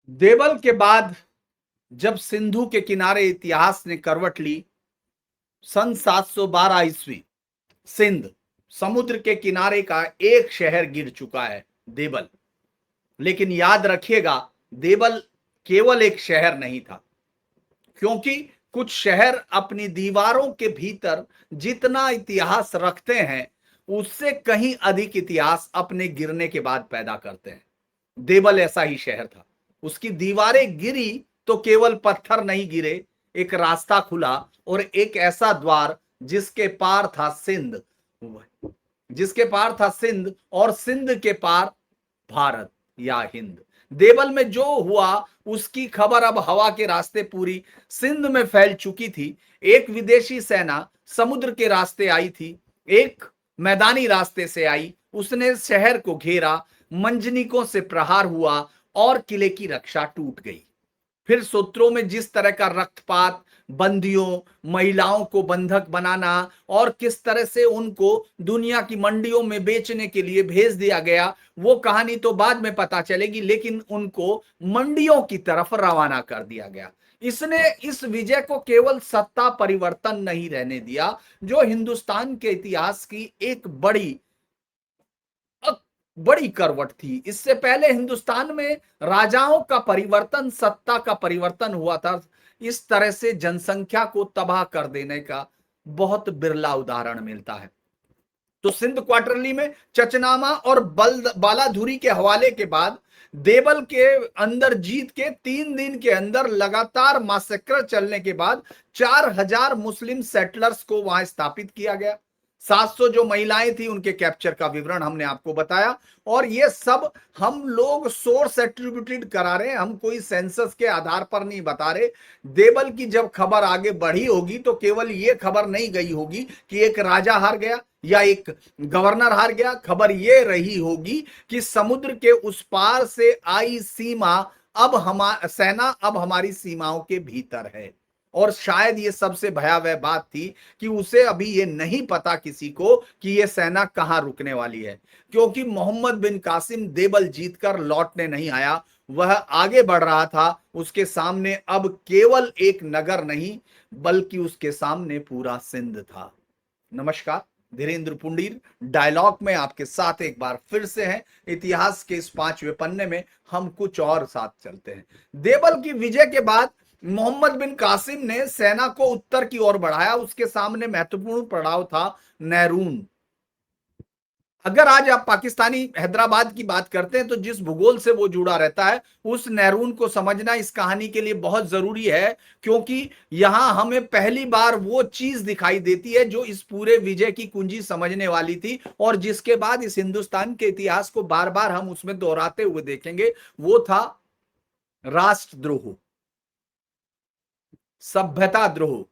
देवल के बाद जब सिंधु के किनारे इतिहास ने करवट ली, सन 712 ईस्वी सिंध समुद्र के किनारे का एक शहर गिर चुका है, देवल। लेकिन याद रखिएगा, देवल केवल एक शहर नहीं था, क्योंकि कुछ शहर अपनी दीवारों के भीतर जितना इतिहास रखते हैं, उससे कहीं अधिक इतिहास अपने गिरने के बाद पैदा करते हैं। देवल ऐसा ही शहर था। उसकी दीवारें गिरी तो केवल पत्थर नहीं गिरे, एक रास्ता खुला और एक ऐसा द्वार जिसके पार था सिंध, और सिंध के पार भारत या हिंद। देवल में जो हुआ उसकी खबर अब हवा के रास्ते पूरी सिंध में फैल चुकी थी। एक विदेशी सेना समुद्र के रास्ते आई थी, एक मैदानी रास्ते से आई। उसने शहर को घेरा, मंजनिकों से प्रहार हुआ और किले की रक्षा टूट गई। फिर सूत्रों में जिस तरह का रक्तपात, बंदियों, महिलाओं को बंधक बनाना और किस तरह से उनको दुनिया की मंडियों में बेचने के लिए भेज दिया गया, वो कहानी तो बाद में पता चलेगी, लेकिन उनको मंडियों की तरफ रवाना कर दिया गया। इसने इस विजय को केवल सत्ता परिवर्तन नहीं रहने दिया, जो हिंदुस्तान के इतिहास की एक बड़ी करवट थी। इससे पहले हिंदुस्तान में राजाओं का परिवर्तन, सत्ता का परिवर्तन हुआ था। इस तरह से जनसंख्या को तबाह कर देने का बहुत बिरला उदाहरण मिलता है। तो सिंध क्वार्टरली में चचनामा और बालाधुरी के हवाले के बाद देवल के अंदर जीत के 3 दिन के अंदर लगातार मासेकर चलने के बाद 4000 मुस्लिम सेटलर्स को वहां स्थापित किया गया। 700 जो महिलाएं थी उनके कैप्चर का विवरण हमने आपको बताया, और ये सब हम लोग सोर्स एट्रीब्यूटेड करा रहे हैं, हम कोई सेंसस के आधार पर नहीं बता रहे। देवल की जब खबर आगे बढ़ी होगी तो केवल ये खबर नहीं गई होगी कि एक राजा हार गया या एक गवर्नर हार गया। खबर ये रही होगी कि समुद्र के उस पार से आई सेना अब हमारी सीमाओं के भीतर है। और शायद ये सबसे भयावह बात थी कि उसे अभी ये नहीं पता किसी को कि ये सेना कहां रुकने वाली है, क्योंकि मोहम्मद बिन कासिम देवल जीतकर लौटने नहीं आया, वह आगे बढ़ रहा था। उसके सामने अब केवल एक नगर नहीं, बल्कि उसके सामने पूरा सिंध था। नमस्कार, धीरेन्द्र पुंडीर डायलॉग में आपके साथ एक बार फिर से हैं। इतिहास के इस 5वें पन्ने में हम कुछ और साथ चलते हैं। देवल की विजय के बाद मोहम्मद बिन कासिम ने सेना को उत्तर की ओर बढ़ाया। उसके सामने महत्वपूर्ण पड़ाव था नैरून। अगर आज आप पाकिस्तानी हैदराबाद की बात करते हैं तो जिस भूगोल से वो जुड़ा रहता है, उस नैरून को समझना इस कहानी के लिए बहुत जरूरी है, क्योंकि यहां हमें पहली बार वो चीज दिखाई देती है जो इस पूरे विजय की कुंजी समझने वाली थी, और जिसके बाद इस हिंदुस्तान के इतिहास को बार बार हम उसमें दोहराते हुए देखेंगे। वो था राष्ट्रद्रोह, सभ्यता द्रोह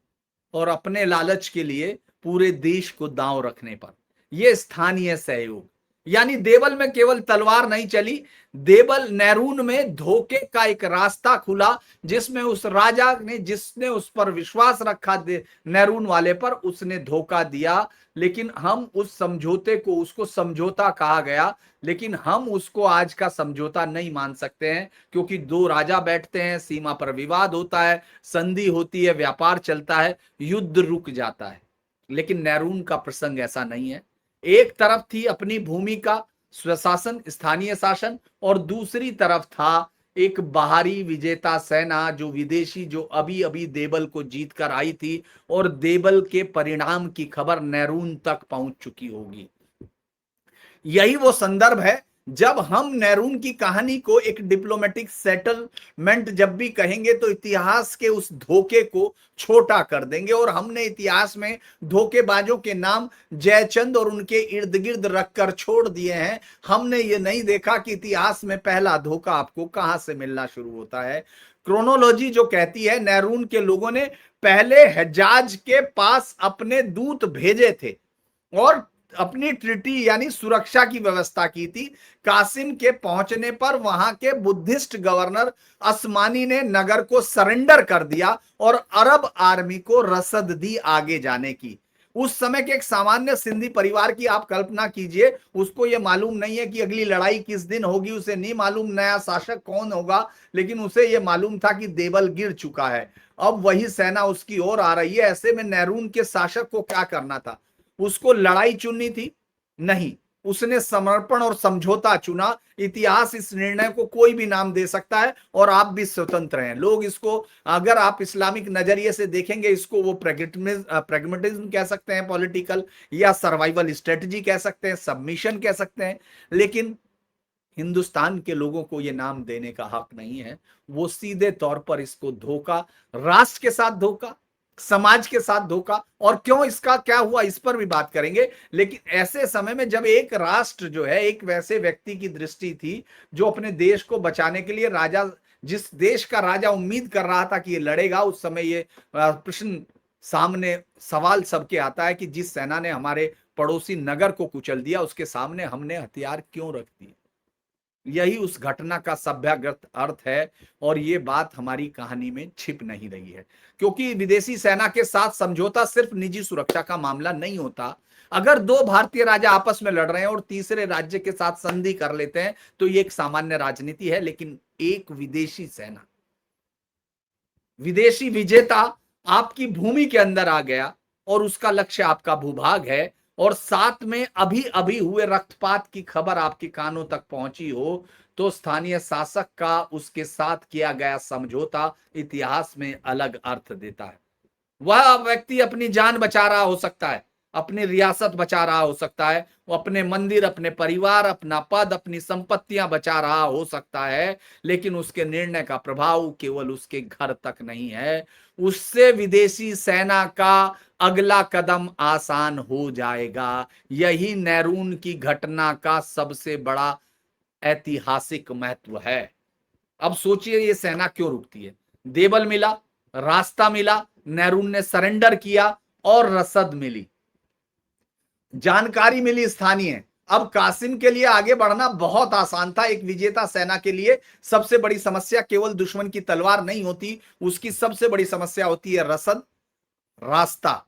और अपने लालच के लिए पूरे देश को दांव रखने पर यह स्थानीय सहयोग। यानी देवल में केवल तलवार नहीं चली, देवल नैरून में धोखे का एक रास्ता खुला, जिसमें उस राजा ने, जिसने उस पर विश्वास रखा नैरून वाले पर, उसने धोखा दिया। लेकिन हम उस समझौते को, उसको समझौता कहा गया, लेकिन हम उसको आज का समझौता नहीं मान सकते हैं, क्योंकि दो राजा बैठते हैं, सीमा पर विवाद होता है, संधि होती है, व्यापार चलता है, युद्ध रुक जाता है। लेकिन नैरून का प्रसंग ऐसा नहीं है। एक तरफ थी अपनी भूमि का स्वशासन, स्थानीय शासन, और दूसरी तरफ था एक बाहरी विजेता सेना, जो विदेशी, जो अभी अभी देवल को जीत कर आई थी, और देवल के परिणाम की खबर नैरून तक पहुंच चुकी होगी। यही वो संदर्भ है जब हम नैरून की कहानी को एक डिप्लोमेटिक सेटलमेंट जब भी कहेंगे तो इतिहास के उस धोखे को छोटा कर देंगे, और हमने इतिहास में धोखेबाजों के नाम जयचंद और उनके इर्द गिर्द रखकर छोड़ दिए हैं। हमने ये नहीं देखा कि इतिहास में पहला धोखा आपको कहां से मिलना शुरू होता है। क्रोनोलॉजी जो कहती है, नैरून के लोगों ने पहले हज्जाज के पास अपने दूत भेजे थे और अपनी ट्रिटी यानी सुरक्षा की व्यवस्था की थी। कासिम के पहुंचने पर वहां के बुद्धिस्ट गवर्नर अस्मानी ने नगर को सरेंडर कर दिया और अरब आर्मी को रसद दी आगे जाने की। उस समय के एक सामान्य सिंधी परिवार की आप कल्पना कीजिए, उसको ये मालूम नहीं है कि अगली लड़ाई किस दिन होगी, उसे नहीं मालूम नया शासक कौन होगा, लेकिन उसे ये मालूम था कि देवल गिर चुका है, अब वही सेना उसकी ओर आ रही है। ऐसे में नेरून के शासक को क्या करना था? उसको लड़ाई चुननी थी? नहीं, उसने समर्पण और समझौता चुना। इतिहास इस निर्णय को कोई भी नाम दे सकता है और आप भी स्वतंत्र हैं। लोग इसको, अगर आप इस्लामिक नजरिए से देखेंगे, इसको वो प्रेगमेटिज्म कह सकते हैं पॉलिटिकल, या सर्वाइवल स्ट्रेटजी कह सकते हैं, सबमिशन कह सकते हैं, लेकिन हिंदुस्तान के लोगों को ये नाम देने का हक नहीं है। वो सीधे तौर पर इसको धोखा, राष्ट्र के साथ धोखा, समाज के साथ धोखा, और क्यों इसका क्या हुआ इस पर भी बात करेंगे। लेकिन ऐसे समय में जब एक राष्ट्र जो है, एक वैसे व्यक्ति की दृष्टि थी जो अपने देश को बचाने के लिए, राजा, जिस देश का राजा उम्मीद कर रहा था कि ये लड़ेगा, उस समय ये प्रश्न सामने, सवाल सबके आता है कि जिस सेना ने हमारे पड़ोसी नगर को कुचल दिया, उसके सामने हमने हथियार क्यों रख दिए? यही उस घटना का सभ्यगत अर्थ है, और ये बात हमारी कहानी में छिप नहीं रही है। क्योंकि विदेशी सेना के साथ समझौता सिर्फ निजी सुरक्षा का मामला नहीं होता। अगर दो भारतीय राजा आपस में लड़ रहे हैं और तीसरे राज्य के साथ संधि कर लेते हैं, तो ये एक सामान्य राजनीति है। लेकिन एक विदेशी सेना, विदेशी विजेता आपकी भूमि के अंदर आ गया और उसका लक्ष्य आपका भूभाग है, और साथ में अभी अभी हुए रक्तपात की खबर आपके कानों तक पहुंची हो, तो स्थानीय शासक का उसके साथ किया गया समझौता इतिहास में अलग अर्थ देता है। वह व्यक्ति अपनी जान बचा रहा हो सकता है, अपनी रियासत बचा रहा हो सकता है, वो अपने मंदिर, अपने परिवार, अपना पद, अपनी संपत्तियां बचा रहा हो सकता है, लेकिन उसके निर्णय का प्रभाव केवल उसके घर तक नहीं है, उससे विदेशी सेना का अगला कदम आसान हो जाएगा। यही नेरून की घटना का सबसे बड़ा ऐतिहासिक महत्व है। अब सोचिए ये सेना क्यों रुकती है? देवल मिला, रास्ता मिला, नेरून ने सरेंडर किया, और रसद मिली, जानकारी मिली स्थानीय। अब कासिम के लिए आगे बढ़ना बहुत आसान था। एक विजेता सेना के लिए सबसे बड़ी समस्या केवल दुश्मन की तलवार नहीं होती, उसकी सबसे बड़ी समस्या होती है रसद, रास्ता,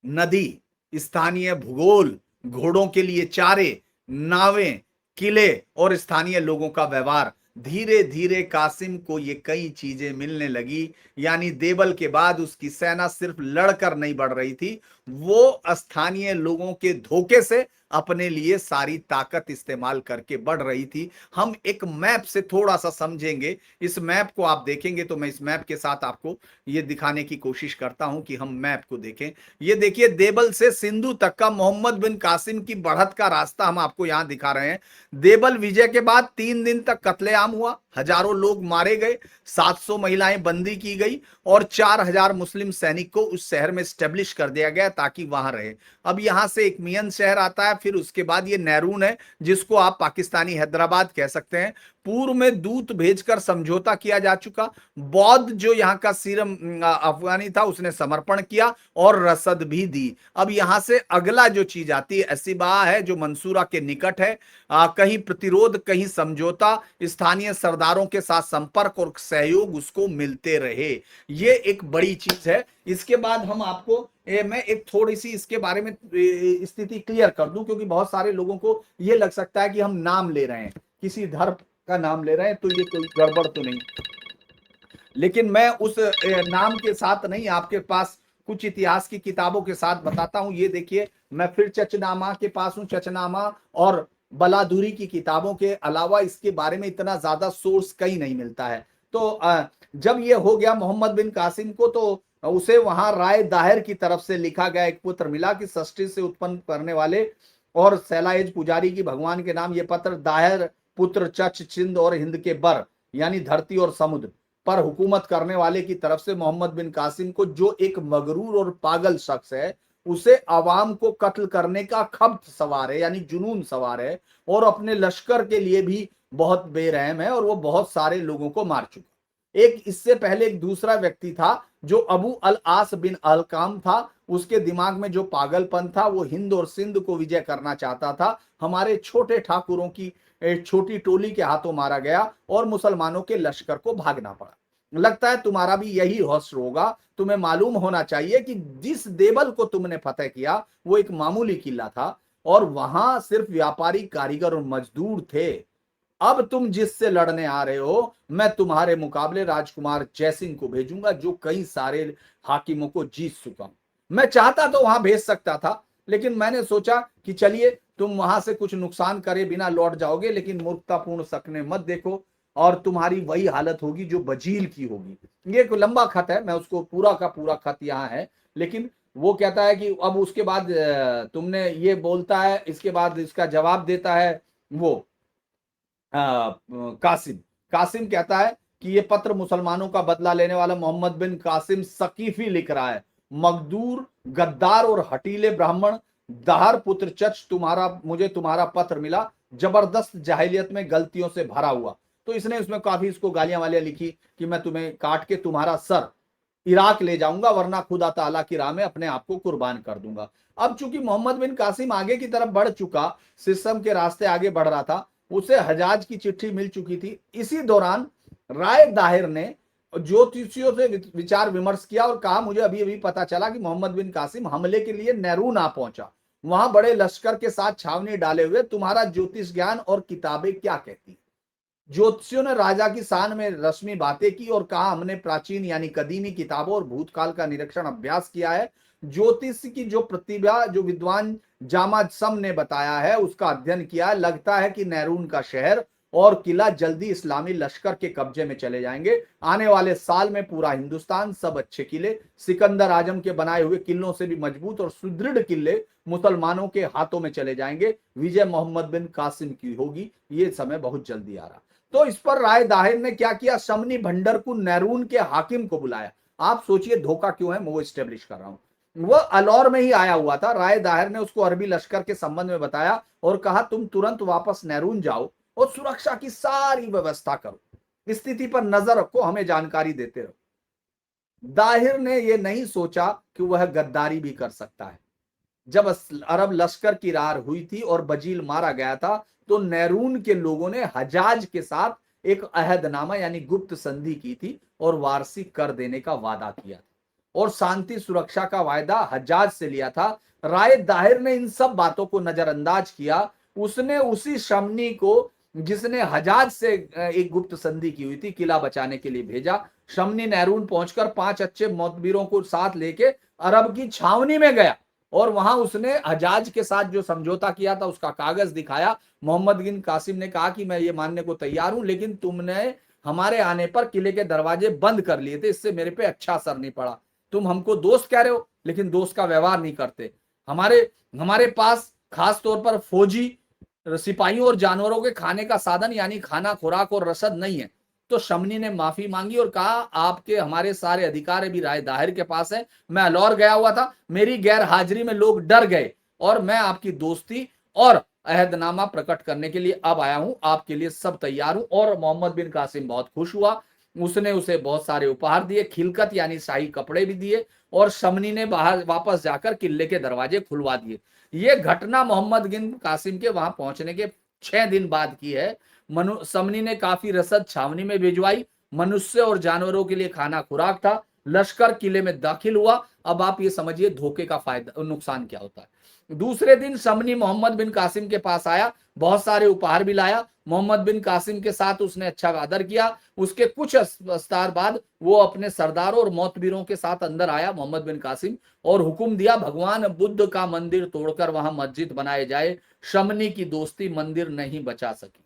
नदी, स्थानीय भूगोल, घोड़ों के लिए चारे, नावें, किले और स्थानीय लोगों का व्यवहार। धीरे धीरे कासिम को ये कई चीजें मिलने लगी। यानी देवल के बाद उसकी सेना सिर्फ लड़कर नहीं बढ़ रही थी, वो स्थानीय लोगों के धोखे से अपने लिए सारी ताकत इस्तेमाल करके बढ़ रही थी। हम एक मैप से थोड़ा सा समझेंगे। इस मैप को आप देखेंगे तो मैं इस मैप के साथ आपको ये दिखाने की कोशिश करता हूं कि हम मैप को देखें। ये देखिए, देवल से सिंधु तक का मोहम्मद बिन कासिम की बढ़त का रास्ता हम आपको यहां दिखा रहे हैं। देवल विजय के बाद 3 दिन तक कत्लेआम हुआ, हजारों लोग मारे गए, 700 महिलाएं बंदी की गई, और 4000 मुस्लिम सैनिक को उस शहर में स्टेब्लिश कर दिया गया ताकि वहां रहे। अब यहां से एक मियन शहर आता है, फिर उसके बाद ये नेरून है, जिसको आप पाकिस्तानी हैदराबाद कह सकते हैं। पूर्व में दूत भेजकर समझौता किया जा चुका। बौद्ध जो यहाँ का सीरम अफगानी था, उसने समर्पण किया और रसद भी दी। अब यहां से अगला जो चीज आती है, एसिबा है, जो मंसूरा के निकट है। कहीं प्रतिरोध, कहीं समझौता, स्थानीय सरदारों के साथ संपर्क और सहयोग उसको मिलते रहे। ये एक बड़ी चीज है। इसके बाद हम आपको मैं एक थोड़ी सी इसके बारे में स्थिति क्लियर कर दूं, क्योंकि बहुत सारे लोगों को ये लग सकता है कि हम नाम ले रहे हैं, किसी धर्म का नाम ले रहे हैं, तो ये कोई गड़बड़ तो नहीं। लेकिन मैं उस नाम के साथ नहीं, आपके पास कुछ इतिहास की किताबों के साथ बताता हूं। ये देखिए, मैं फिर चचनामा के पास हूं। चचनामा और बलादुरी की किताबों के अलावा इसके बारे में इतना ज्यादा सोर्स कहीं नहीं मिलता है। तो जब ये हो गया मोहम्मद बिन कासिम को, तो उसे वहां राय दाहिर की तरफ से लिखा गया एक पत्र मिला कि षष्ठी से उत्पन्न करने वाले और सैलाएज पुजारी की भगवान के नाम। ये पत्र दाहिर पुत्र चच चिंद और हिंद के बर, यानी धरती और समुद्र पर हुकूमत करने वाले की तरफ से मोहम्मद बिन कासिम को, जो एक मगरूर और पागल शख्स है, उसे अवाम को कत्ल करने का खब्त सवार है, यानी जुनून सवार है, और अपने लश्कर के लिए भी बहुत बेरहम है, और वो बहुत सारे लोगों को मार चुका। एक इससे पहले एक दूसरा व्यक्ति था जो अबू अल आस बिन अलकाम था। उसके दिमाग में जो पागलपन था, वो हिंद और सिंध को विजय करना चाहता था। हमारे छोटे ठाकुरों की एक छोटी टोली के हाथों मारा गया और मुसलमानों के लश्कर को भागना पड़ा। लगता है तुम्हारा भी यही हौसला होगा। तुम्हें मालूम होना चाहिए कि जिस देवल को तुमने फतेह किया वो एक मामूली किला था और वहां सिर्फ व्यापारी, कारीगर और मजदूर थे। अब तुम जिससे लड़ने आ रहे हो, मैं तुम्हारे मुकाबले राजकुमार जयसिंह को भेजूंगा, जो कई सारे हाकिमों को जीत चुका हूं। मैं चाहता तो वहां भेज सकता था, लेकिन मैंने सोचा कि चलिए तुम वहां से कुछ नुकसान करे बिना लौट जाओगे, लेकिन मूर्खतापूर्ण सकने मत देखो और तुम्हारी वही हालत होगी जो बजील की होगी। ये एक लंबा खत है, मैं उसको पूरा का पूरा खत यहाँ है, लेकिन वो कहता है कि अब उसके बाद तुमने ये बोलता है, इसके बाद इसका जवाब देता है वो कासिम। कासिम कहता है कि ये पत्र मुसलमानों का बदला लेने वाला मोहम्मद बिन कासिम सकीफी लिख रहा है। मकदूर, गद्दार और हटीले ब्राह्मण दाहर पुत्र चच, मुझे तुम्हारा पत्र मिला, जबरदस्त जाहिलियत में गलतियों से भरा हुआ। तो इसने उसमें काफी इसको गालियां वालियां लिखी कि मैं तुम्हें काट के तुम्हारा सर इराक ले जाऊंगा, वरना खुदा ताला की राह में अपने आप को कुर्बान कर दूंगा। अब चूंकि मोहम्मद बिन कासिम आगे की तरफ बढ़ चुका, सिस्टम के रास्ते आगे बढ़ रहा था, उसे हजाज की चिट्ठी मिल चुकी थी। इसी दौरान राय दाहिर ने ज्योतिषियों से विचार विमर्श किया और कहा, मुझे अभी अभी पता चला कि मोहम्मद बिन कासिम हमले के लिए नेहरू ना पहुंचा, वहां बड़े लश्कर के साथ छावनी डाले हुए। तुम्हारा ज्योतिष ज्ञान और किताबें क्या कहती? ज्योतिषियों ने राजा की शान में रश्मि बातें की और कहा, हमने प्राचीन यानी कदीमी किताबों और भूतकाल का निरीक्षण अभ्यास किया है। ज्योतिष की जो प्रतिभा जो विद्वान जामा सम ने बताया है उसका अध्ययन किया है। लगता है कि नैरून का शहर और किला जल्दी इस्लामी लश्कर के कब्जे में चले जाएंगे। आने वाले साल में पूरा हिंदुस्तान, सब अच्छे किले, सिकंदर आजम के बनाए हुए किलों से भी मजबूत और सुदृढ़ किले मुसलमानों के हाथों में चले जाएंगे। विजय मोहम्मद बिन कासिम की होगी। ये समय बहुत जल्दी आ रहा। तो इस पर राय दाहिर ने क्या किया, शमनी भंडर को नैरून के हाकिम को बुलाया। आप सोचिए धोखा क्यों है, मैं वो स्टेब्लिश कर रहा हूं। वह अलौर में ही आया हुआ था। राय दाहिर ने उसको अरबी लश्कर के संबंध में बताया और कहा, तुम तुरंत वापस नैरून जाओ और सुरक्षा की सारी व्यवस्था करो, स्थिति पर नजर रखो, हमें जानकारी देते रहो। दाहिर ने यह नहीं सोचा कि वह गद्दारी भी कर सकता है। जब अरब लश्कर की रार हुई थी और बजील मारा गया था, तो नैरून के लोगों ने हजाज के साथ एक अहदनामा यानी गुप्त संधि की थी और वारसी कर देने का वादा किया था और शांति सुरक्षा का वायदा हजाज से लिया था। राय दाहिर ने इन सब बातों को नजरअंदाज किया। उसने उसी शमनी को, जिसने हजाज से एक गुप्त संधि की हुई थी, किला बचाने के लिए भेजा। शमनी नैरून पहुंचकर 5 अच्छे मोतबीरों को साथ लेके अरब की छावनी में गया और वहां उसने हजाज के साथ जो समझौता किया था उसका कागज दिखाया। मोहम्मद बिन कासिम ने कहा कि मैं ये मानने को तैयार हूं, लेकिन तुमने हमारे आने पर किले के दरवाजे बंद कर लिए थे, इससे मेरे पे अच्छा असर नहीं पड़ा। तुम हमको दोस्त कह रहे हो लेकिन दोस्त का व्यवहार नहीं करते। हमारे हमारे पास खास तौर पर फौजी, सिपाहियों और जानवरों के खाने का साधन यानी खाना, खुराक और रसद नहीं है। तो शमनी ने माफी मांगी और कहा, आपके हमारे सारे अधिकार भी राय दाहिर के पास है। मैं अलौर गया हुआ था, मेरी गैर हाजिरी में लोग डर गए और मैं आपकी दोस्ती और अहदनामा प्रकट करने के लिए अब आया हूं, आपके लिए सब तैयार हूं। और मोहम्मद बिन कासिम बहुत खुश हुआ। उसने उसे बहुत सारे उपहार दिए, खिलकत यानी शाही कपड़े भी दिए और शमनी ने बाहर वापस जाकर किले के दरवाजे खुलवा दिए। ये घटना मोहम्मद बिन कासिम के वहां पहुंचने के 6 दिन बाद की है। समनी ने काफी रसद छावनी में भिजवाई, मनुष्य और जानवरों के लिए खाना खुराक था। लश्कर किले में दाखिल हुआ। अब आप ये समझिए धोखे का फायदा नुकसान क्या होता है। दूसरे दिन समनी मोहम्मद बिन कासिम के पास आया, बहुत सारे उपहार भी लाया। मोहम्मद बिन कासिम के साथ उसने अच्छा आदर किया। उसके कुछ विस्तार बाद वो अपने सरदारों और मोतबीरों के साथ अंदर आया मोहम्मद बिन कासिम और हुक्म दिया, भगवान बुद्ध का मंदिर तोड़कर वहां मस्जिद बनाए जाए। शमनी की दोस्ती मंदिर नहीं बचा सकी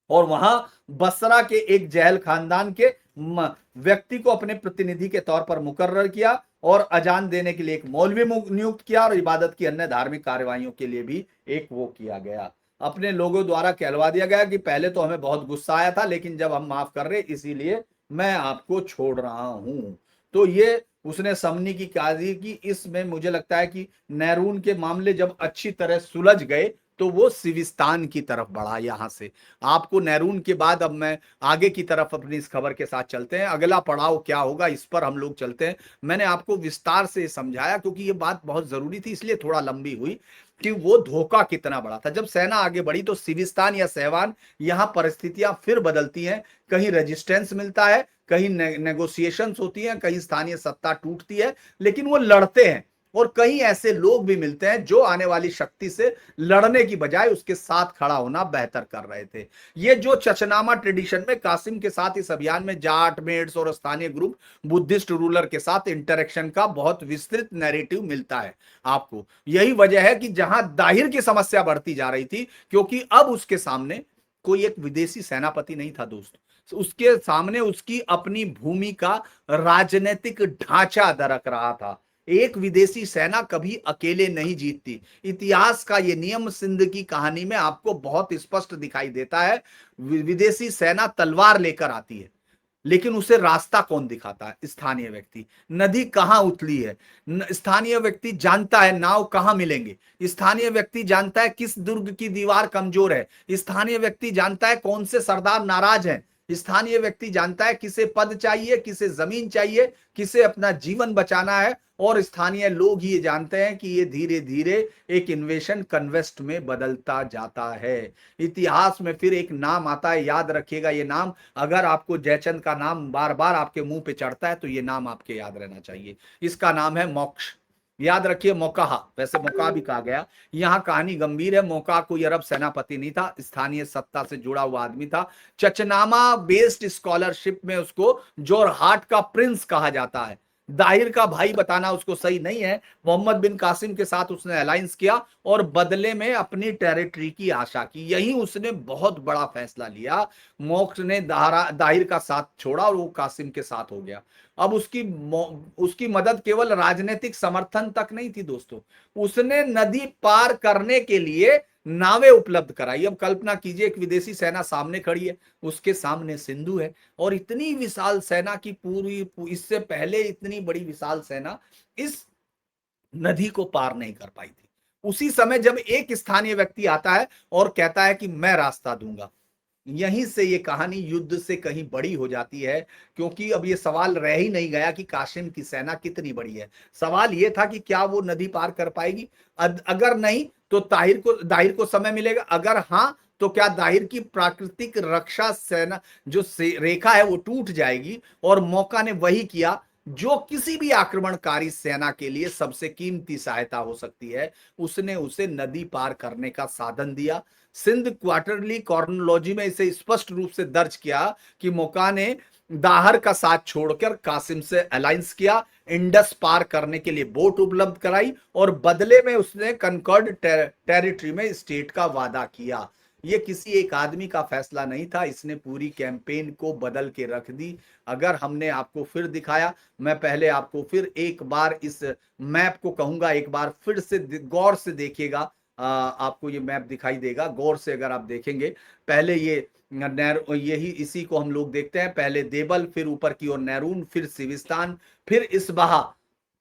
और वहां बसरा के एक जहल खानदान के व्यक्ति को अपने प्रतिनिधि के तौर पर मुकर्रर किया और अजान देने के लिए एक मौलवी नियुक्त किया और इबादत की अन्य धार्मिक कार्यवाहियों के लिए भी एक वो किया गया। अपने लोगों द्वारा कहलवा दिया गया कि पहले तो हमें बहुत गुस्सा आया था, लेकिन जब हम माफ कर रहे इसीलिए मैं आपको छोड़ रहा हूं। तो ये उसने समनी की काजी की। इसमें मुझे लगता है कि नैरून के मामले जब अच्छी तरह सुलझ गए तो वो सिविस्तान की तरफ बढ़ा। यहां से आपको नैरून के बाद अब मैं आगे की तरफ अपनी इस खबर के साथ चलते हैं। अगला पड़ाव क्या होगा इस पर हम लोग चलते हैं। मैंने आपको विस्तार से समझाया क्योंकि ये बात बहुत जरूरी थी, इसलिए थोड़ा लंबी हुई। कि वो धोखा कितना बड़ा था। जब सेना आगे बढ़ी तो सिविस्तान या सहवान, यहां परिस्थितियां फिर बदलती हैं। कहीं रेजिस्टेंस मिलता है, कहीं नेगोशिएशंस होती हैं, कहीं स्थानीय सत्ता टूटती है, लेकिन वो लड़ते हैं। और कई ऐसे लोग भी मिलते हैं जो आने वाली शक्ति से लड़ने की बजाय उसके साथ खड़ा होना बेहतर कर रहे थे। ये जो चचनामा ट्रेडिशन में कासिम के साथ इस अभियान में जाट, मेड्स और स्थानीय ग्रुप बुद्धिस्ट रूलर के साथ इंटरेक्शन का बहुत विस्तृत नैरेटिव मिलता है आपको। यही वजह है कि जहां दाहिर की समस्या बढ़ती जा रही थी, क्योंकि अब उसके सामने कोई एक विदेशी सेनापति नहीं था दोस्त, उसके सामने उसकी अपनी भूमि का राजनीतिक ढांचा दरक रहा था। एक विदेशी सेना कभी अकेले नहीं जीतती। इतिहास का यह नियम सिंध की कहानी में आपको बहुत स्पष्ट दिखाई देता है। विदेशी सेना तलवार लेकर आती है, लेकिन उसे रास्ता कौन दिखाता है? स्थानीय व्यक्ति। नदी कहां उतली है, स्थानीय व्यक्ति जानता है। नाव कहां मिलेंगे, स्थानीय व्यक्ति जानता है। किस दुर्ग की दीवार कमजोर है, स्थानीय व्यक्ति जानता है। कौन से सरदार नाराज हैं, स्थानीय व्यक्ति जानता है। किसे पद चाहिए, किसे जमीन चाहिए, किसे अपना जीवन बचाना है। और स्थानीय लोग ही ये जानते हैं कि ये धीरे धीरे एक इन्वेशन कन्वेस्ट में बदलता जाता है। इतिहास में फिर एक नाम आता है, याद रखिएगा ये नाम। अगर आपको जयचंद का नाम बार बार आपके मुंह पे चढ़ता है तो ये नाम आपके याद रहना चाहिए। इसका नाम है मोक्ष। याद रखिए, मोकाहा, वैसे मोका भी कहा गया। यहां कहानी गंभीर है। मोका कोई अरब सेनापति नहीं था, स्थानीय सत्ता से जुड़ा हुआ आदमी था। चचनामा बेस्ड स्कॉलरशिप में उसको जोरहाट का प्रिंस कहा जाता है। दाहिर का भाई बताना उसको सही नहीं है। मोहम्मद बिन कासिम के साथ उसने अलायंस किया और बदले में अपनी टेरिटरी की आशा की। यही उसने बहुत बड़ा फैसला लिया। मोक्ष ने दाहिर का साथ छोड़ा और वो कासिम के साथ हो गया। अब उसकी मदद केवल राजनीतिक समर्थन तक नहीं थी दोस्तों, उसने नदी पार करने के लिए नावें उपलब्ध कराई। अब कल्पना कीजिए, एक विदेशी सेना सामने खड़ी है, उसके सामने सिंधु है, और इतनी विशाल सेना की पूरी, इससे पहले इतनी बड़ी विशाल सेना इस नदी को पार नहीं कर पाई थी। उसी समय जब एक स्थानीय व्यक्ति आता है और कहता है कि मैं रास्ता दूंगा, यहीं से ये कहानी युद्ध से कहीं बड़ी हो जाती है। क्योंकि अब ये सवाल रह ही नहीं गया कि कासिम की सेना कितनी बड़ी है। सवाल ये था कि क्या वो नदी पार कर पाएगी। अगर नहीं तो दाहिर को समय मिलेगा, अगर हाँ तो क्या दाहिर की प्राकृतिक रक्षा सेना जो रेखा है वो टूट जाएगी। और मौका ने वही किया जो किसी भी आक्रमणकारी सेना के लिए सबसे कीमती सहायता हो सकती है। उसने उसे नदी पार करने का साधन दिया। सिंध क्वार्टरली कॉर्नोलॉजी में इसे स्पष्ट रूप से दर्ज किया कि मौका ने दाहर का साथ छोड़कर कासिम से अलायंस किया, इंडस पार करने के लिए बोट उपलब्ध कराई और बदले में उसने कनकॉर्ड टेरिटरी में स्टेट का वादा किया। ये किसी एक आदमी का फैसला नहीं था, इसने पूरी कैंपेन को बदल के रख दी। अगर हमने आपको फिर दिखाया, मैं पहले आपको फिर एक बार इस मैप को कहूंगा, एक बार फिर से गौर से देखिएगा। आपको ये मैप दिखाई देगा, गौर से अगर आप देखेंगे। पहले ये यही इसी को हम लोग देखते हैं। पहले देबल, फिर ऊपर की ओर नैरून, फिर सिविस्तान, फिर इसबाहा,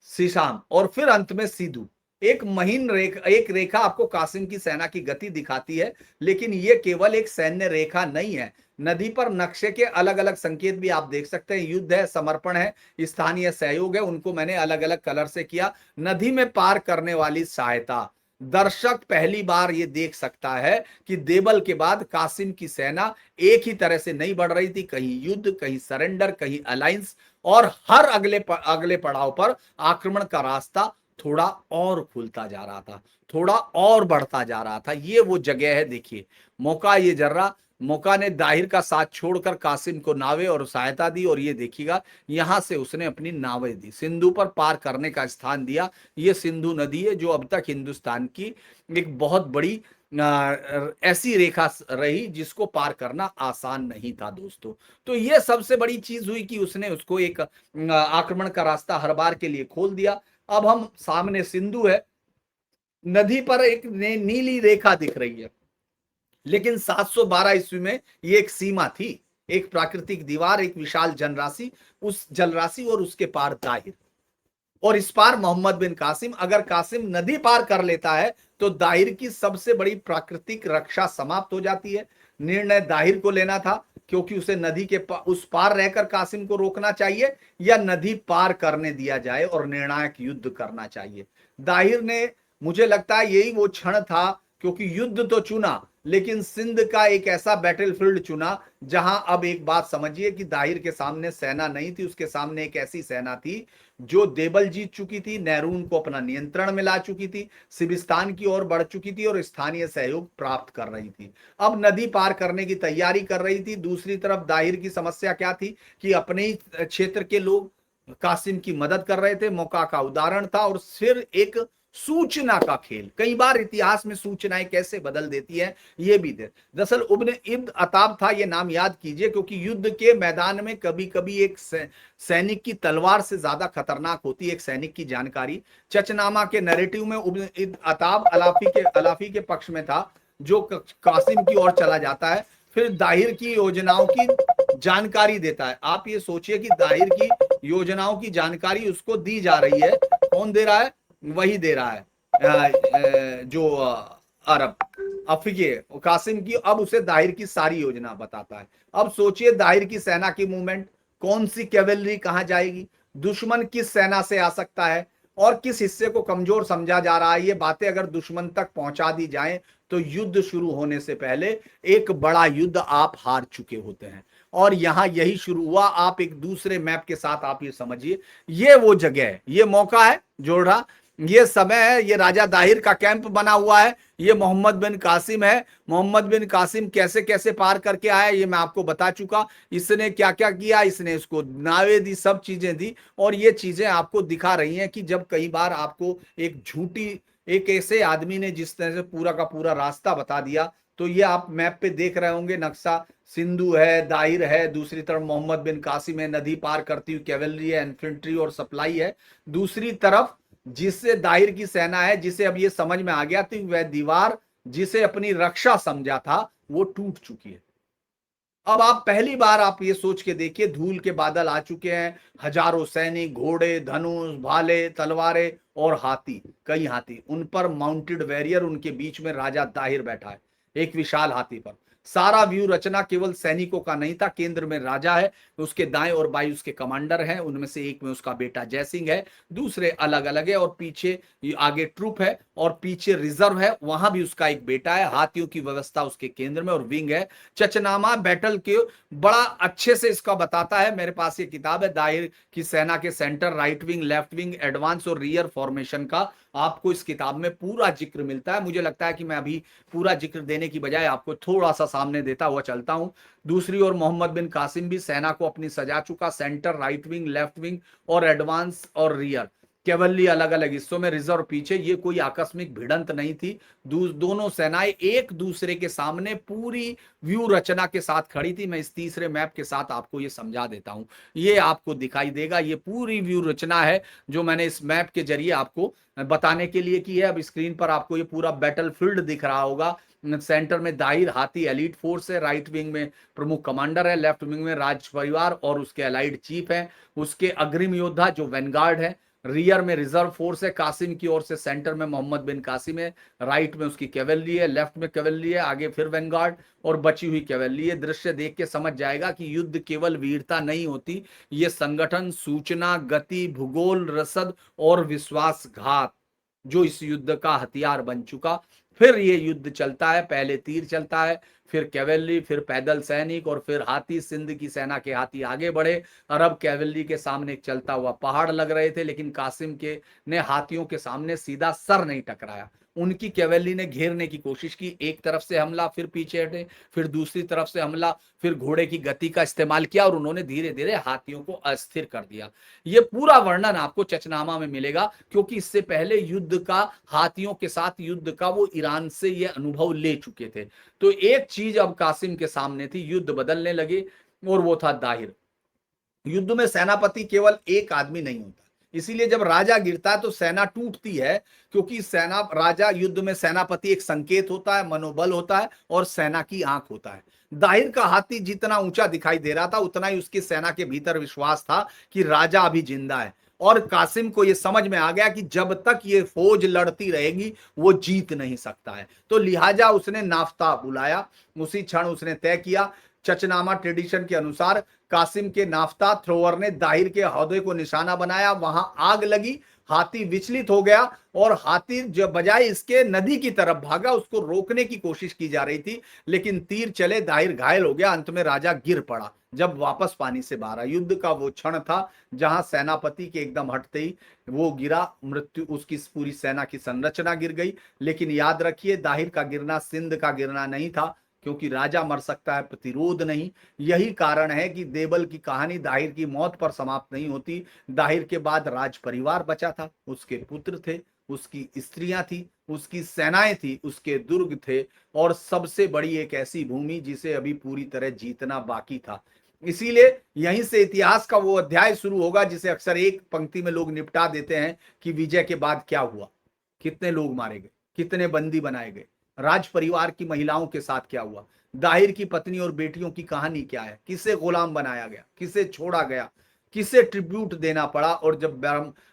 सिशाम और फिर अंत में सीधू। एक रेखा आपको कासिम की सेना की गति दिखाती है, लेकिन यह केवल एक सैन्य रेखा नहीं है। नदी पर नक्शे के अलग अलग संकेत भी आप देख सकते हैं। युद्ध है, समर्पण है, स्थानीय सहयोग है, उनको मैंने अलग अलग कलर से किया। नदी में पार करने वाली सहायता। दर्शक पहली बार ये देख सकता है कि देबल के बाद कासिम की सेना एक ही तरह से नहीं बढ़ रही थी, कहीं युद्ध, कहीं सरेंडर, कहीं अलायंस, और हर अगले पड़ाव पर आक्रमण का रास्ता थोड़ा और खुलता जा रहा था, थोड़ा और बढ़ता जा रहा था। ये वो जगह है, देखिए मौका, ये जर्रा मौका ने दाहिर का साथ छोड़कर कासिम को नावें और सहायता दी, और ये देखिएगा यहां से उसने अपनी नावें दी, सिंधु पर पार करने का स्थान दिया। ये सिंधु नदी है जो अब तक हिंदुस्तान की एक बहुत बड़ी ऐसी रेखा रही जिसको पार करना आसान नहीं था दोस्तों। तो ये सबसे बड़ी चीज हुई कि उसने उसको एक आक्रमण का रास्ता हर बार के लिए खोल दिया। अब हम सामने सिंधु है, नदी पर एक नीली रेखा दिख रही है, लेकिन 712 ईस्वी में ये एक सीमा थी, एक प्राकृतिक दीवार, एक विशाल जनराशि, उस जलराशि और उसके पार दाहिर, और इस पार मोहम्मद बिन कासिम। अगर कासिम नदी पार कर लेता है तो दाहिर की सबसे बड़ी प्राकृतिक रक्षा समाप्त हो जाती है। निर्णय दाहिर को लेना था, क्योंकि उसे नदी के उस पार रहकर कासिम को रोकना चाहिए या नदी पार करने दिया जाए और निर्णायक युद्ध करना चाहिए। दाहिर ने मुझे लगता है यही वो क्षण था, क्योंकि युद्ध तो चुना, लेकिन सिंध का एक ऐसा बैटलफील्ड चुना जहां अब एक बात समझिए कि दाहिर के सामने सेना नहीं थी, उसके सामने एक ऐसी सेना थी जो देवल जीत चुकी थी, नहरून को अपना नियंत्रण में ला चुकी थी, सिविस्तान की ओर बढ़ चुकी थी और स्थानीय सहयोग प्राप्त कर रही थी। अब नदी पार करने की तैयारी कर रही थी। दूसरी तरफ दाहिर की समस्या क्या थी कि अपने ही क्षेत्र के लोग कासिम की मदद कर रहे थे, मौका का उदाहरण था। और फिर एक सूचना का खेल, कई बार इतिहास में सूचनाएं कैसे बदल देती है ये भी थे। दरअसल इब्न इब्न अताब था, ये नाम याद कीजिए, क्योंकि युद्ध के मैदान में कभी कभी एक सैनिक की तलवार से ज्यादा खतरनाक होती है एक सैनिक की जानकारी। चचनामा के नैरेटिव में इब्न इब्न अताब अलाफी के पक्ष में था, जो कासिम की ओर चला जाता है, फिर दाहिर की योजनाओं की जानकारी देता है। आप ये सोचिए कि दाहिर की योजनाओं की जानकारी उसको दी जा रही है, कौन दे रहा है? वही दे रहा है जो अरब अफ्रीकी कासिम की। अब उसे दाहिर की सारी योजना बताता है। अब सोचिए दाहिर की सेना की मूवमेंट, कौन सी कैवेलरी कहां जाएगी, दुश्मन किस सेना से आ सकता है और किस हिस्से को कमजोर समझा जा रहा है, ये बातें अगर दुश्मन तक पहुंचा दी जाएं तो युद्ध शुरू होने से पहले एक बड़ा युद्ध आप हार चुके होते हैं। और यहां यही शुरू हुआ। आप एक दूसरे मैप के साथ आप ये समझिए, ये वो जगह है, ये मौका है जोड़ा, ये समय है, ये राजा दाहिर का कैंप बना हुआ है, ये मोहम्मद बिन कासिम है। मोहम्मद बिन कासिम कैसे कैसे पार करके आया ये मैं आपको बता चुका। इसने क्या क्या किया, इसने इसको नावे दी, सब चीजें दी। और ये चीजें आपको दिखा रही हैं कि जब कई बार आपको एक झूठी, एक ऐसे आदमी ने जिस तरह से पूरा का पूरा रास्ता बता दिया, तो ये आप मैप पे देख रहे होंगे नक्शा, सिंधु है, दाहिर है, दूसरी तरफ मोहम्मद बिन कासिम है, नदी पार करती हुई कैवेलरी है, इन्फेंट्री और सप्लाई है। दूसरी तरफ जिससे दाहिर की सेना है, जिसे अब ये समझ में आ गया थी वह दीवार जिसे अपनी रक्षा समझा था वो टूट चुकी है। अब आप पहली बार आप ये सोच के देखिए, धूल के बादल आ चुके हैं, हजारों सैनिक, घोड़े, धनुष, भाले, तलवारें और हाथी, कई हाथी, उन पर माउंटेड वॉरियर, उनके बीच में राजा दाहिर बैठा है एक विशाल हाथी पर। सारा व्यू रचना केवल सैनिकों का नहीं था, केंद्र में राजा है, उसके दाएं और बाएं उसके कमांडर हैं, उनमें से एक में उसका बेटा जयसिंह है, दूसरे अलग अलग है, और पीछे आगे ट्रूप है और पीछे रिजर्व है, वहां भी उसका एक बेटा है। हाथियों की व्यवस्था उसके केंद्र में और विंग है। चचनामा बैटल के बड़ा अच्छे से इसका बताता है, मेरे पास ये किताब है, दाहिर की सेना के centre, right wing, left wing, advance और रियर फॉर्मेशन का आपको इस किताब में पूरा जिक्र मिलता है। मुझे लगता है कि मैं अभी पूरा जिक्र देने की बजाय आपको थोड़ा सा सामने देता हुआ चलता हूं। दूसरी ओर मोहम्मद बिन कासिम भी सेना को अपनी सजा चुका, centre, right wing, left wing और एडवांस और रियर कैवल्री अलग अलग हिस्सों में, रिजर्व पीछे। ये कोई आकस्मिक भिड़ंत नहीं थी, दोनों सेनाएं एक दूसरे के सामने पूरी व्यू रचना के साथ खड़ी थी। मैं इस तीसरे मैप के साथ आपको ये समझा देता हूं, ये आपको दिखाई देगा, ये पूरी व्यू रचना है जो मैंने इस मैप के जरिए आपको बताने के लिए की है। अब स्क्रीन पर आपको ये पूरा बैटलफील्ड दिख रहा होगा। सेंटर में दाहिर हाथी एलीट फोर्स है, राइट विंग में प्रमुख कमांडर है, लेफ्ट विंग में राज परिवार और उसके अलाइड चीफ है, उसके अग्रिम योद्धा जो वैनगार्ड है, रियर में रिजर्व फोर्स है कासिम की ओर से, सेंटर में मोहम्मद बिन कासिम है, राइट में उसकी कैवेलरी है, लेफ्ट में कैवेलरी है, आगे फिर वैनगार्ड और बची हुई कैवेलरी है। दृश्य देख के समझ जाएगा कि युद्ध केवल वीरता नहीं होती, ये संगठन, सूचना, गति, भूगोल, रसद और विश्वासघात जो इस युद्ध का हथियार बन चुका। फिर ये युद्ध चलता है, पहले तीर चलता है, फिर कैवेलरी, फिर पैदल सैनिक और फिर हाथी। सिंध की सेना के हाथी आगे बढ़े, अरब कैवेलरी के सामने एक चलता हुआ पहाड़ लग रहे थे, लेकिन कासिम के ने हाथियों के सामने सीधा सर नहीं टकराया। उनकी कैवेलरी ने घेरने की कोशिश की, एक तरफ से हमला, फिर पीछे हटे, फिर दूसरी तरफ से हमला, फिर घोड़े की गति का इस्तेमाल किया और उन्होंने धीरे धीरे हाथियों को अस्थिर कर दिया। ये पूरा वर्णन आपको चचनामा में मिलेगा, क्योंकि इससे पहले युद्ध का, हाथियों के साथ युद्ध का वो ईरान से ये अनुभव ले चुके थे। तो एक चीज अब कासिम के सामने थी, युद्ध बदलने लगे, और वो था दाहिर। युद्ध में सेनापति केवल एक आदमी नहीं होता, इसीलिए जब राजा गिरता है तो सेना टूटती है, क्योंकि सेना, राजा युद्ध में सेनापति एक संकेत होता है, मनोबल होता है और सेना की आंख होता है। दाहिर का हाथी जितना ऊंचा दिखाई दे रहा था, उतना ही उसकी सेना के भीतर विश्वास था कि राजा अभी जिंदा है। और कासिम को यह समझ में आ गया कि जब तक ये फौज लड़ती रहेगी वो जीत नहीं सकता है, तो लिहाजा उसने नाफ्ता बुलाया। उसी क्षण उसने तय किया, चचनामा ट्रेडिशन के अनुसार कासिम के नाफ्ता थ्रोवर ने दाहिर के हौदे को निशाना बनाया, वहां आग लगी, हाथी विचलित हो गया और हाथी जो बजाय इसके नदी की तरफ भागा, उसको रोकने की कोशिश की जा रही थी, लेकिन तीर चले, दाहिर घायल हो गया, अंत में राजा गिर पड़ा जब वापस पानी से बाहर आया। युद्ध का वो क्षण था जहां सेनापति के एकदम हटते ही वो गिरा, मृत्यु, उसकी पूरी सेना की संरचना गिर गई। लेकिन याद रखिए, दाहिर का गिरना सिंध का गिरना नहीं था, क्योंकि राजा मर सकता है, प्रतिरोध नहीं। यही कारण है कि देवल की कहानी दाहिर की मौत पर समाप्त नहीं होती। दाहिर के बाद राज परिवार बचा था, उसके पुत्र थे, उसकी स्त्रियां थी, उसकी सेनाएं थी, उसके दुर्ग थे, और सबसे बड़ी एक ऐसी भूमि जिसे अभी पूरी तरह जीतना बाकी था। इसीलिए यहीं से इतिहास का वो अध्याय शुरू होगा जिसे अक्सर एक पंक्ति में लोग निपटा देते हैं कि विजय के बाद क्या हुआ, कितने लोग मारे गए, कितने बंदी बनाए गए, राज परिवार की महिलाओं के साथ क्या हुआ, दाहिर की पत्नी और बेटियों की कहानी क्या है, किसे गुलाम बनाया गया, किसे छोड़ा गया, किसे ट्रिब्यूट देना पड़ा। और जब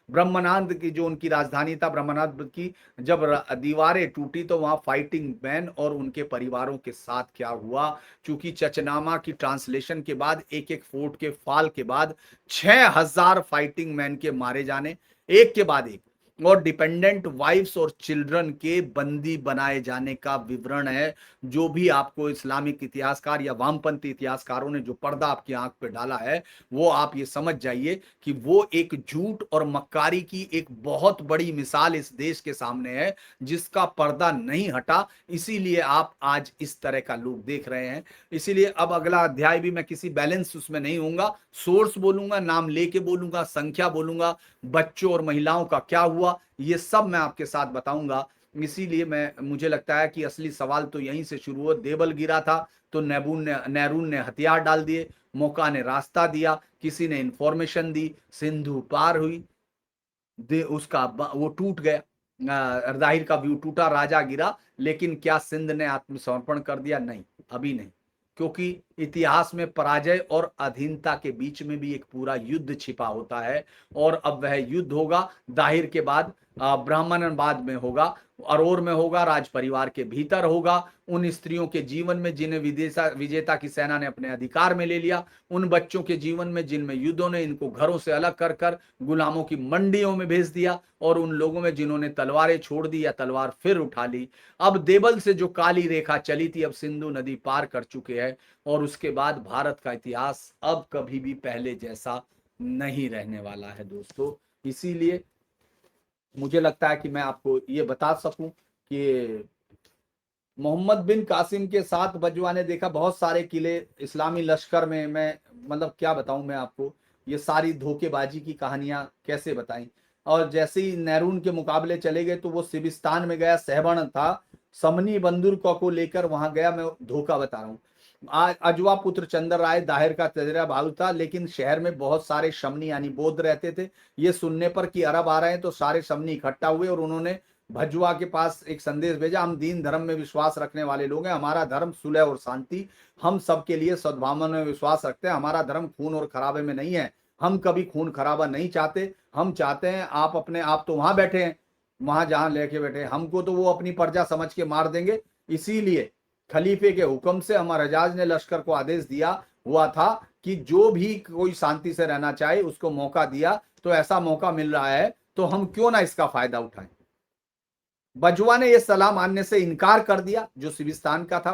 ब्रह्मनांद की जो उनकी राजधानी था, ब्रह्मनांद की जब दीवारें टूटी तो वहां फाइटिंग मैन और उनके परिवारों के साथ क्या हुआ। चूंकि चचनामा की ट्रांसलेशन के बाद, एक एक फोर्ट के फाल के बाद 6000 फाइटिंग मैन के मारे जाने, एक के बाद एक, और डिपेंडेंट वाइफ्स और चिल्ड्रन के बंदी बनाए जाने का विवरण है। जो भी आपको इस्लामिक इतिहासकार या वामपंथी इतिहासकारों ने जो पर्दा आपकी आंख पे डाला है, वो आप ये समझ जाइए कि वो एक झूठ और मक्कारी की एक बहुत बड़ी मिसाल इस देश के सामने है, जिसका पर्दा नहीं हटा। इसीलिए आप आज इस तरह का लोग देख रहे हैं। इसीलिए अब अगला अध्याय भी मैं किसी बैलेंस उसमें नहीं होऊंगा, सोर्स बोलूंगा, नाम लेके बोलूंगा, संख्या बोलूंगा, बच्चों और महिलाओं का क्या हुआ, ये सब मैं आपके साथ बताऊंगा। इसीलिए मुझे लगता है कि असली सवाल तो यहीं से शुरू हुआ। देवल गिरा था तो नेरून ने हथियार डाल दिए, मौका ने रास्ता दिया, किसी ने इंफॉर्मेशन दी, सिंधु पार हुई, उसका वो टूट गया, दाहिर का व्यू टूटा, राजा गिरा। लेकिन क्या सिंध ने आत्मसमर्पण कर दिया? नहीं, अभी नहीं, क्योंकि इतिहास में पराजय और अधीनता के बीच में भी एक पूरा युद्ध छिपा होता है। और अब वह युद्ध होगा दाहिर के बाद, ब्राह्मणवाद में होगा, अरोर में होगा, राज परिवार के भीतर होगा, उन स्त्रियों के जीवन में जिन्हें विजेता की सेना ने अपने अधिकार में ले लिया, उन बच्चों के जीवन में जिनमें युद्धों ने इनको घरों से अलग कर कर गुलामों की मंडियों में भेज दिया, और उन लोगों में जिन्होंने तलवारें छोड़ दी या तलवार फिर उठा ली। अब देवल से जो काली रेखा चली थी, अब सिंधु नदी पार कर चुके हैं, और उसके बाद भारत का इतिहास अब कभी भी पहले जैसा नहीं रहने वाला है दोस्तों। इसीलिए मुझे लगता है कि मैं आपको ये बता सकूं कि मोहम्मद बिन कासिम के साथ बजवा ने देखा बहुत सारे किले इस्लामी लश्कर में। मैं मतलब क्या बताऊं मैं आपको, ये सारी धोखेबाजी की कहानियां कैसे बताई। और जैसे ही नैरून के मुकाबले चले गए तो वो सिविस्तान में गया, सहबण था, समनी बंदूक को लेकर वहां गया। मैं धोखा बता रहा हूँ। अजवा पुत्र चंद्र राय दाहिर का तेजरा भालू था, लेकिन शहर में बहुत सारे शमनी यानी बौद्ध रहते थे। ये सुनने पर कि अरब आ रहे हैं तो सारे शमनी इकट्ठा हुए और उन्होंने भजवा के पास एक संदेश भेजा, हम दीन धर्म में विश्वास रखने वाले लोग हैं, हमारा धर्म सुलह और शांति, हम सबके लिए सद्भावना में विश्वास रखते हैं, हमारा धर्म खून और खराबे में नहीं है, हम कभी खून खराबा नहीं चाहते, हम चाहते हैं आप अपने आप तो वहां बैठे हैं, वहां जहां लेके बैठे, हमको तो वो अपनी प्रजा समझ के मार देंगे। इसीलिए खलीफे के हुक्म से अमर हजाज ने लश्कर को आदेश दिया हुआ था कि जो भी कोई शांति से रहना चाहे उसको मौका दिया, तो ऐसा मौका मिल रहा है तो हम क्यों ना इसका फायदा उठाएं। बजवा ने यह सलाह मानने से इनकार कर दिया, जो सिविस्तान का था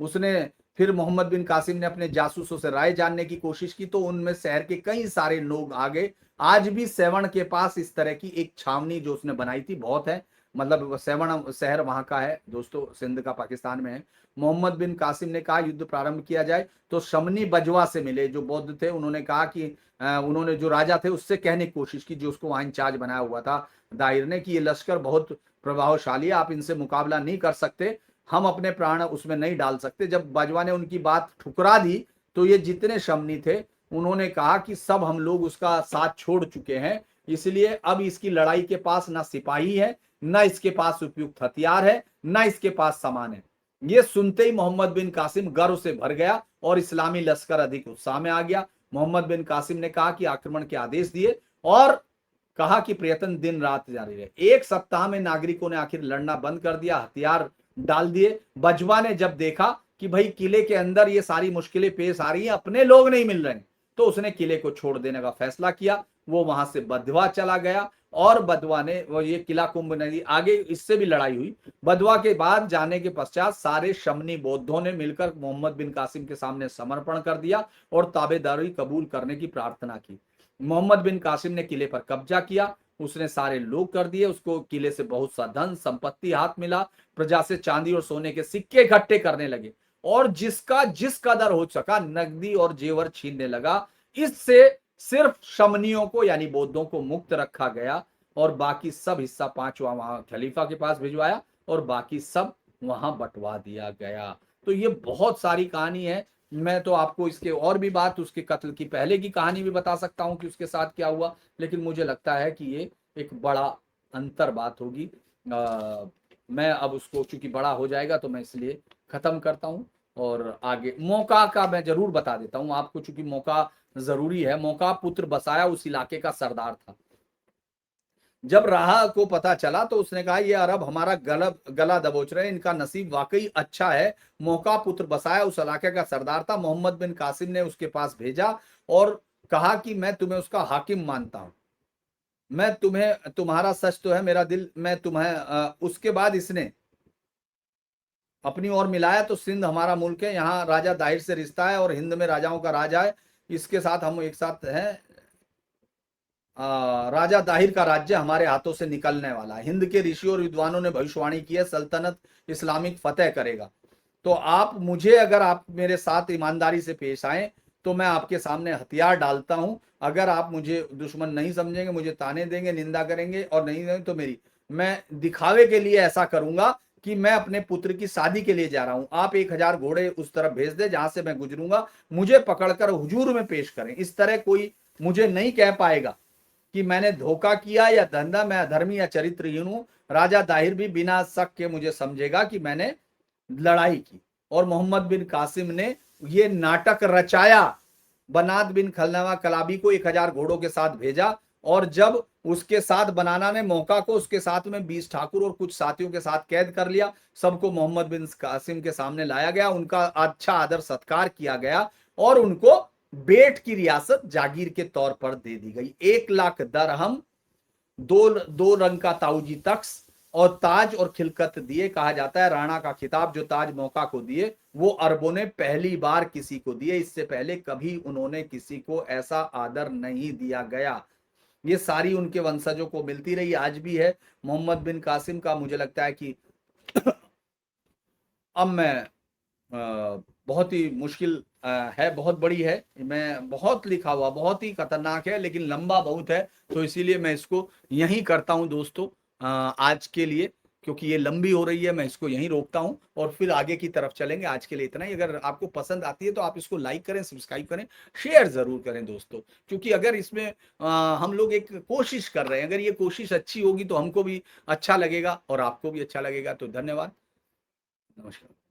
उसने। फिर मोहम्मद बिन कासिम ने अपने जासूसों से राय जानने की कोशिश की तो उनमें शहर के कई सारे लोग आ गए। आज भी सेवण के पास इस तरह की एक छावनी जो उसने बनाई थी बहुत है, मतलब सेवण शहर वहां का है दोस्तों, सिंध का पाकिस्तान में है। मोहम्मद बिन कासिम ने कहा युद्ध प्रारंभ किया जाए तो शमनी बजवा से मिले जो बौद्ध थे। उन्होंने कहा कि उन्होंने जो राजा थे उससे कहने की कोशिश की, जो उसको वहां इंचार्ज बनाया हुआ था दाहिर ने, कि ये लश्कर बहुत प्रभावशाली है, आप इनसे मुकाबला नहीं कर सकते, हम अपने प्राण उसमें नहीं डाल सकते। जब बाजवा ने उनकी बात ठुकरा दी तो ये जितने शमनी थे उन्होंने कहा कि सब हम लोग उसका साथ छोड़ चुके हैं, इसलिए अब इसकी लड़ाई के पास ना सिपाही है, ना इसके पास उपयुक्त हथियार है, ना इसके पास सामान है। ये सुनते ही मोहम्मद बिन कासिम गर्व से भर गया और इस्लामी लश्कर अधिक उत्साह में आ गया। मोहम्मद बिन कासिम ने कहा कि आक्रमण के आदेश दिए और कहा कि प्रयत्न दिन रात जारी रहे। एक सप्ताह में नागरिकों ने आखिर लड़ना बंद कर दिया, हथियार डाल दिए। बजवा ने जब देखा कि भाई किले के अंदर ये सारी मुश्किलें पेश आ रही हैं, अपने लोग नहीं मिल रहे हैं, तो उसने किले को छोड़ देने का फैसला किया। वो वहां से बधवा चला गया और बदवा ने वो ये किला कुंभ नदी आगे इससे भी लड़ाई हुई। बदवा के बाद जाने के पश्चात सारे शमनी बौद्धों ने मिलकर मोहम्मद बिन कासिम के सामने समर्पण कर दिया और ताबेदारी कबूल करने की प्रार्थना की। मोहम्मद बिन कासिम ने किले पर कब्जा किया, उसने सारे लोग कर दिए, उसको किले से बहुत सा धन संपत्ति हाथ मिला, प्रजा से चांदी और सोने के सिक्के इकट्ठे करने लगे और जिसका जिस कदर हो सका नकदी और जेवर छीनने लगा। इससे सिर्फ शमनियों को यानी बौद्धों को मुक्त रखा गया और बाकी सब हिस्सा पांचवा वहां खलीफा के पास भिजवाया और बाकी सब वहां बंटवा दिया गया। तो ये बहुत सारी कहानी है। मैं तो आपको इसके और भी बात उसके कत्ल की पहले की कहानी भी बता सकता हूं कि उसके साथ क्या हुआ, लेकिन मुझे लगता है कि ये एक बड़ा अंतर बात होगी। मैं अब उसको चूंकि बड़ा हो जाएगा तो मैं इसलिए खत्म करता हूं और आगे मौका का मैं जरूर बता देता हूं आपको, चूंकि मौका जरूरी है। मौका पुत्र बसाया उस इलाके का सरदार था। जब राह को पता चला तो उसने कहा ये अरब हमारा गला दबोच रहे हैं, इनका नसीब वाकई अच्छा है। मौका पुत्र बसाया उस इलाके का सरदार था। मोहम्मद बिन कासिम ने उसके पास भेजा और कहा कि मैं तुम्हें उसका हाकिम मानता हूं, मैं तुम्हें, तुम्हारा सच तो है मेरा दिल, मैं तुम्हें उसके बाद इसने अपनी ओर मिलाया तो सिंध हमारा मुल्क है, यहाँ राजा दाहिर से रिश्ता है और हिंद में राजाओं का राज है, इसके साथ हम एक साथ हैं। राजा दाहिर का राज्य हमारे हाथों से निकलने वाला है। हिंद के ऋषियों और विद्वानों ने भविष्यवाणी की है सल्तनत इस्लामिक फतेह करेगा। तो आप मुझे, अगर आप मेरे साथ ईमानदारी से पेश आए तो मैं आपके सामने हथियार डालता हूं। अगर आप मुझे दुश्मन नहीं समझेंगे, मुझे ताने देंगे, निंदा करेंगे और नहीं देंगे तो मेरी, मैं दिखावे के लिए ऐसा करूंगा कि मैं अपने पुत्र की शादी के लिए जा रहा हूं। आप 1000 घोड़े उस तरफ भेज दे जहां से मैं गुजरूंगा, मुझे पकड़कर हुजूर में पेश करें। इस तरह कोई मुझे नहीं कह पाएगा कि मैंने धोखा किया या धंधा, मैं अधर्मी या चरित्रहीन हूं। राजा दाहिर भी बिना शक के मुझे समझेगा कि मैंने लड़ाई की। और मोहम्मद बिन कासिम ने ये नाटक रचाया। बनात बिन खलनवा कलाबी को 1000 घोड़ों के साथ भेजा और जब उसके साथ बनाना ने मौका को उसके साथ में 20 ठाकुर और कुछ साथियों के साथ कैद कर लिया, सबको मोहम्मद बिन कासिम के सामने लाया गया, उनका अच्छा आदर सत्कार किया गया और उनको बेट की रियासत जागीर के तौर पर दे दी गई। 1,00,000 दरहम, दो रंग का ताऊजी तख्स और ताज और खिलकत दिए। कहा जाता है राणा का खिताब जो ताज मौका को दिए वो अरबों ने पहली बार किसी को दिए, इससे पहले कभी उन्होंने किसी को ऐसा आदर नहीं दिया गया। ये सारी उनके वंशजों को मिलती रही, आज भी है। मोहम्मद बिन कासिम का मुझे लगता है कि अब मैं बहुत ही मुश्किल है, बहुत बड़ी है, मैं बहुत लिखा हुआ, बहुत ही खतरनाक है लेकिन लंबा बहुत है, तो इसीलिए मैं इसको यहीं करता हूं दोस्तों आज के लिए, क्योंकि ये लंबी हो रही है। मैं इसको यहीं रोकता हूं और फिर आगे की तरफ चलेंगे। आज के लिए इतना ही। अगर आपको पसंद आती है तो आप इसको लाइक करें, सब्सक्राइब करें, शेयर जरूर करें दोस्तों, क्योंकि अगर इसमें हम लोग एक कोशिश कर रहे हैं, अगर ये कोशिश अच्छी होगी तो हमको भी अच्छा लगेगा और आपको भी अच्छा लगेगा। तो धन्यवाद, नमस्कार।